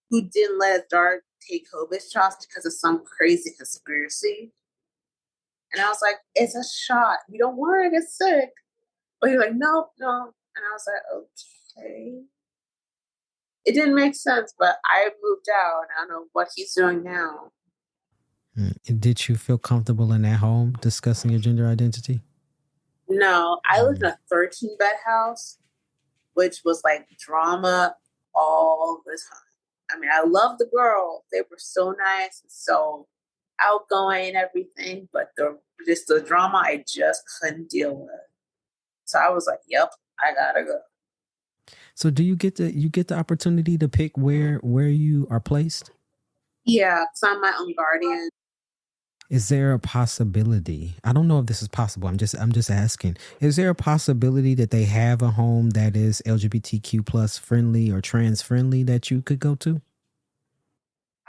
Speaker 3: who didn't let his daughter take COVID shots because of some crazy conspiracy. And I was like, it's a shot. You don't want to get sick. But he's like, no. And I was like, okay. It didn't make sense, but I moved out. I don't know what he's doing now.
Speaker 1: Did you feel comfortable in that home discussing your gender identity?
Speaker 3: No, I lived in a 13-bed house, which was like drama all the time. I mean, I love the girls. They were so nice and so outgoing and everything, but the drama I just couldn't deal with. So I was like, yep, I gotta go.
Speaker 1: So do you get the opportunity to pick where you are placed?
Speaker 3: Yeah, because I'm my own guardian.
Speaker 1: Is there a possibility? I don't know if this is possible. I'm just asking. Is there a possibility that they have a home that is LGBTQ plus friendly or trans friendly that you could go to?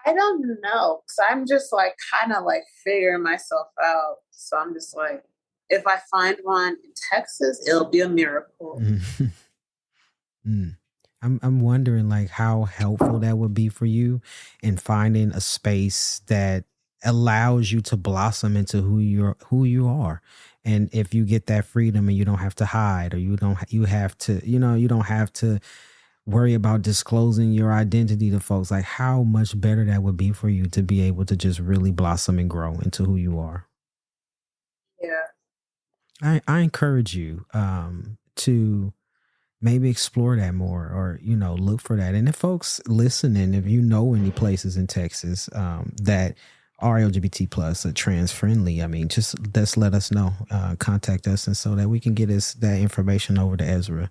Speaker 3: I don't know, because I'm just like kind of like figuring myself out. So I'm just like, if I find one in Texas, it'll be a miracle.
Speaker 1: I'm wondering like how helpful that would be for you in finding a space that allows you to blossom into who you are. And if you get that freedom and you don't have to hide, or you don't have to worry about disclosing your identity to folks, like how much better that would be for you to be able to just really blossom and grow into who you are.
Speaker 3: Yeah.
Speaker 1: I encourage you to maybe explore that more, or, look for that. And if folks listening, if you know any places in Texas that are LGBT plus or trans friendly, I mean, just let us know, contact us, and so that we can get that information over to Ezra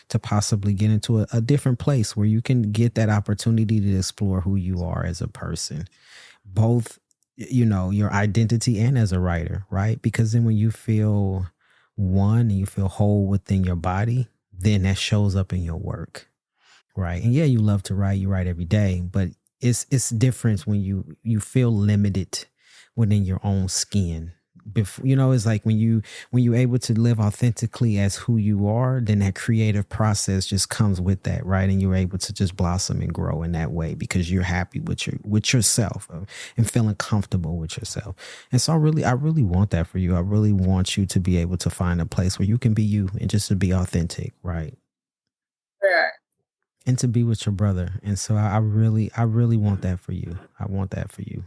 Speaker 1: to possibly get into a different place where you can get that opportunity to explore who you are as a person, both, your identity and as a writer, right? Because then when you feel one and you feel whole within your body, then that shows up in your work, right? And yeah, you love to write, you write every day, but it's different when you feel limited within your own skin before, it's like when you're able to live authentically as who you are, then that creative process just comes with that, right? And you're able to just blossom and grow in that way because you're happy with yourself and feeling comfortable with yourself. And so I really want that for you. I really want you to be able to find a place where you can be you and just to be authentic, right?
Speaker 3: Right.
Speaker 1: And to be with your brother. And so I really want that for you. I want that for you.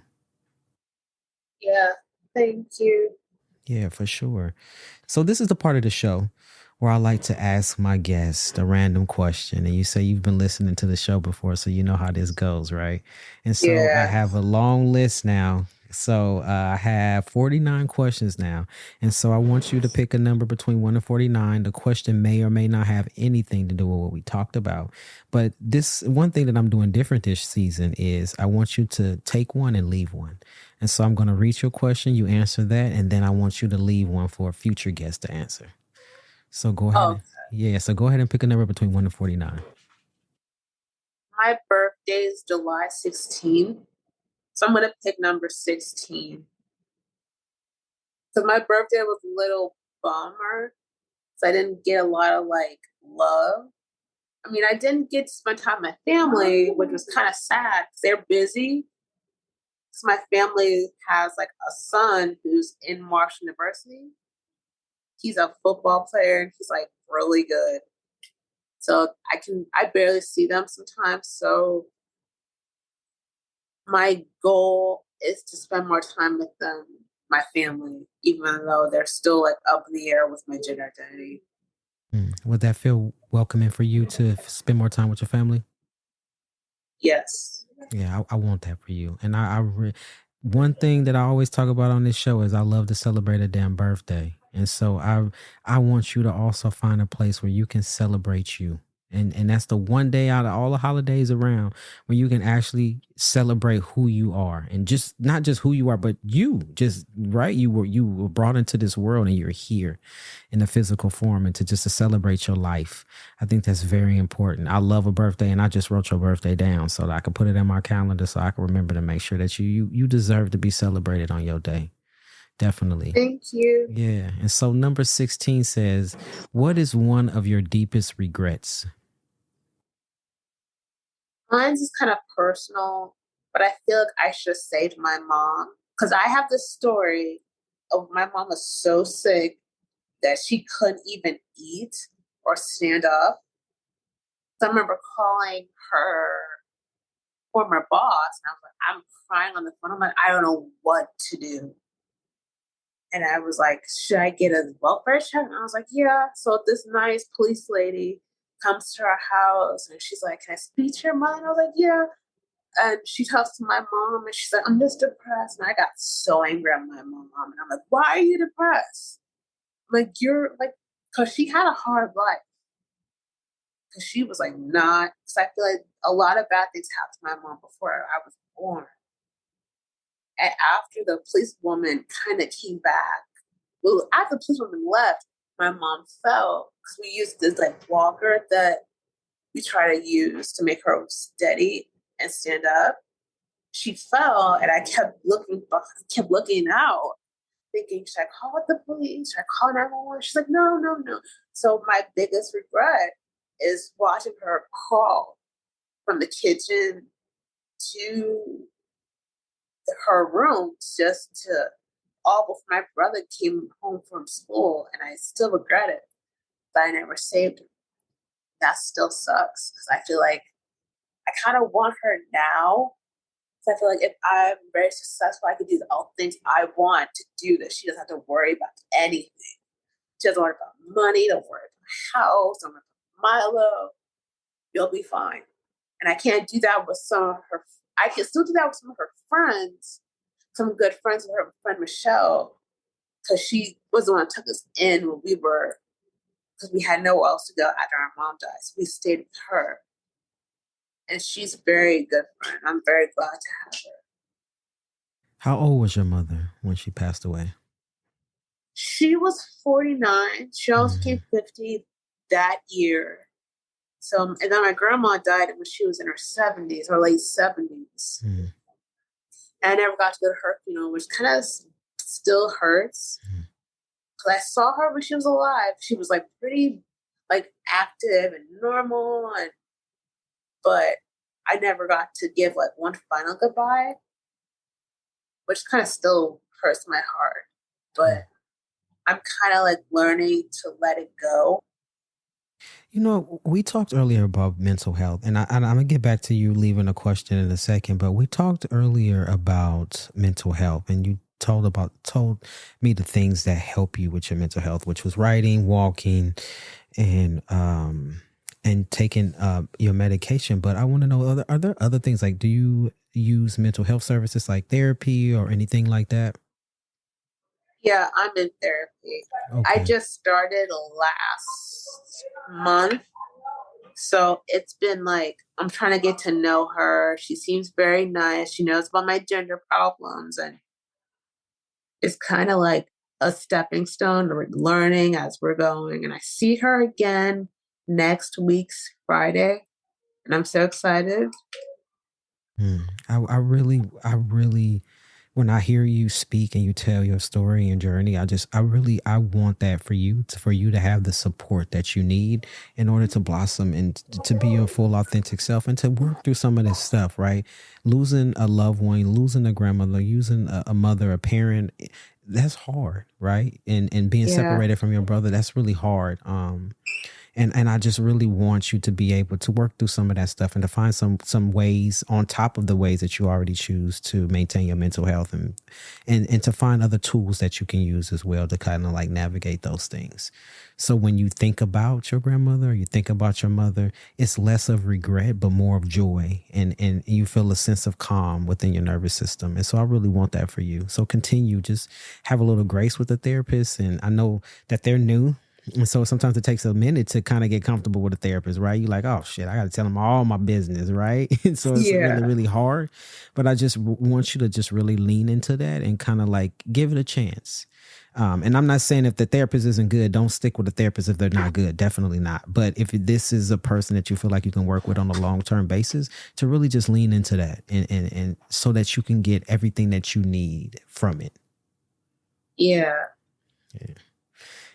Speaker 3: Yeah. Thank you.
Speaker 1: Yeah, for sure. So this is the part of the show where I like to ask my guests a random question. And you say you've been listening to the show before, so you know how this goes, right? And so I have a long list now. So I have 49 questions now. And so I want you to pick a number between 1 and 49. The question may or may not have anything to do with what we talked about. But this one thing that I'm doing different this season is I want you to take one and leave one. And so I'm going to read your question. You answer that. And then I want you to leave one for a future guest to answer. So go ahead.
Speaker 3: Okay.
Speaker 1: So go ahead and pick a number between 1 and 49.
Speaker 3: My birthday is July 16th. So I'm going to pick number 16. Because my birthday was a little bummer. So I didn't get a lot of love. I mean, I didn't get to spend time with my family, which was kind of sad because they're busy. So my family has a son who's in Marshall University. He's a football player and he's really good. So I barely see them sometimes. So my goal is to spend more time with them, my family, even though they're still up in the air with my gender identity.
Speaker 1: Would that feel welcoming for you to spend more time with your family?
Speaker 3: Yes.
Speaker 1: Yeah, I want that for you. And one thing that I always talk about on this show is I love to celebrate a damn birthday. And so I want you to also find a place where you can celebrate you. And that's the one day out of all the holidays around where you can actually celebrate who you are, and just not just who you are, but you just, right. You were brought into this world and you're here in a physical form, and to celebrate your life. I think that's very important. I love a birthday, and I just wrote your birthday down so that I can put it in my calendar so I can remember to make sure that you deserve to be celebrated on your day. Definitely.
Speaker 3: Thank you.
Speaker 1: Yeah. And so number 16 says, what is one of your deepest regrets?
Speaker 3: Mine's is kind of personal, but I feel like I should have saved my mom. Because I have this story of my mom was so sick that she couldn't even eat or stand up. So I remember calling her former boss, and I was like, I'm crying on the phone. I'm like, I don't know what to do. And I was like, should I get a welfare check? And I was like, yeah. So this nice police lady comes to our house and she's like, can I speak to your mother? And I was like, yeah. And she talks to my mom and she's like, I'm just depressed. And I got so angry at my mom. And I'm like, why are you depressed? I'm like, you're like, because she had a hard life. Because she was not, because I feel like a lot of bad things happened to my mom before I was born. And after the police woman kind of came back, well, after the police woman left, my mom fell because we used this walker that we try to use to make her steady and stand up. She fell, and I kept looking out, thinking, should I call the police? Should I call 911? She's like, no. So my biggest regret is watching her crawl from the kitchen to her room all before my brother came home from school, and I still regret it that I never saved him. That still sucks because I feel like I kind of want her now. So I feel like if I'm very successful, I could do all the things I want to do that she doesn't have to worry about anything. She doesn't worry about money, don't worry about house, don't worry about Milo. You'll be fine. And I can't do that with some of her. I can still do that with some of her friends, some good friends with her friend Michelle, because she was the one that took us in when because we had nowhere else to go after our mom died. So we stayed with her. And she's a very good friend. I'm very glad to have her.
Speaker 1: How old was your mother when she passed away?
Speaker 3: She was 49. She almost came 50 that year. So, and then my grandma died when she was in her 70s or late 70s. And I never got to go to her funeral, which kind of still hurts. Because I saw her when she was alive. She was like pretty like active and normal, but I never got to give like one final goodbye, which kind of still hurts my heart. But I'm kind of like learning to let it go.
Speaker 1: You know, we talked earlier about mental health, and I'm going to get back to you leaving a question in a second, but we talked earlier about mental health, and you told me the things that help you with your mental health, which was writing, walking, and taking your medication. But I want to know, are there other things, like do you use mental health services like therapy or anything like that?
Speaker 3: Yeah, I'm in therapy. Okay. I just started last month. So it's been like, I'm trying to get to know her. She seems very nice. She knows about my gender problems. And it's kind of like a stepping stone to learning as we're going. And I see her again next week's Friday. And I'm so excited.
Speaker 1: I really, when I hear you speak and you tell your story and journey, I want that for you to have the support that you need in order to blossom and to be your full authentic self and to work through some of this stuff, right? Losing a loved one, losing a grandmother, losing a mother, a parent, that's hard, right? And being separated from your brother, that's really hard. And I just really want you to be able to work through some of that stuff and to find some ways on top of the ways that you already choose to maintain your mental health and to find other tools that you can use as well to kind of like navigate those things. So when you think about your grandmother, or you think about your mother, it's less of regret, but more of joy. And you feel a sense of calm within your nervous system. And so I really want that for you. So continue, just have a little grace with the therapist. And I know that they're new. And so sometimes it takes a minute to kind of get comfortable with a therapist, right? You're like, oh shit, I got to tell them all my business, right? And so it's really, really hard. But I just want you to just really lean into that and kind of like give it a chance. And I'm not saying if the therapist isn't good, don't stick with the therapist if they're not good. Definitely not. But if this is a person that you feel like you can work with on a long-term basis, to really just lean into that and so that you can get everything that you need from it.
Speaker 3: Yeah.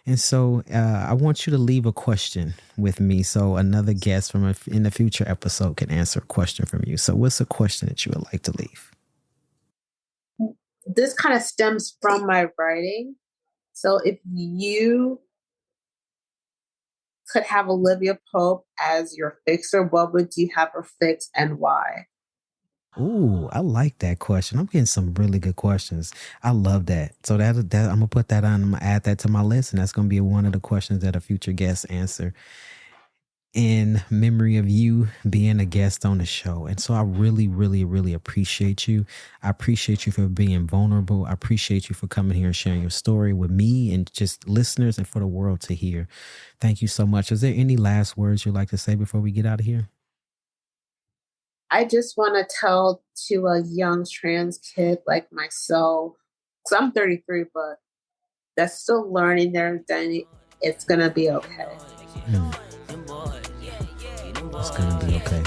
Speaker 1: And so I want you to leave a question with me so another guest in a future episode can answer a question from you. So what's a question that you would like to leave?
Speaker 3: This kind of stems from my writing. So if you could have Olivia Pope as your fixer, what would you have her fix and why?
Speaker 1: Ooh, I like that question. I'm getting some really good questions. I love that. So that I'm going to put that on. I'm going to add that to my list. And that's going to be one of the questions that a future guest answer in memory of you being a guest on the show. And so I really, really, really appreciate you. I appreciate you for being vulnerable. I appreciate you for coming here and sharing your story with me and just listeners and for the world to hear. Thank you so much. Is there any last words you'd like to say before we get out of here?
Speaker 3: I just want to tell to a young trans kid like myself, because I'm 33, but that's still learning their identity. It's going to be okay.
Speaker 1: It's going to be okay.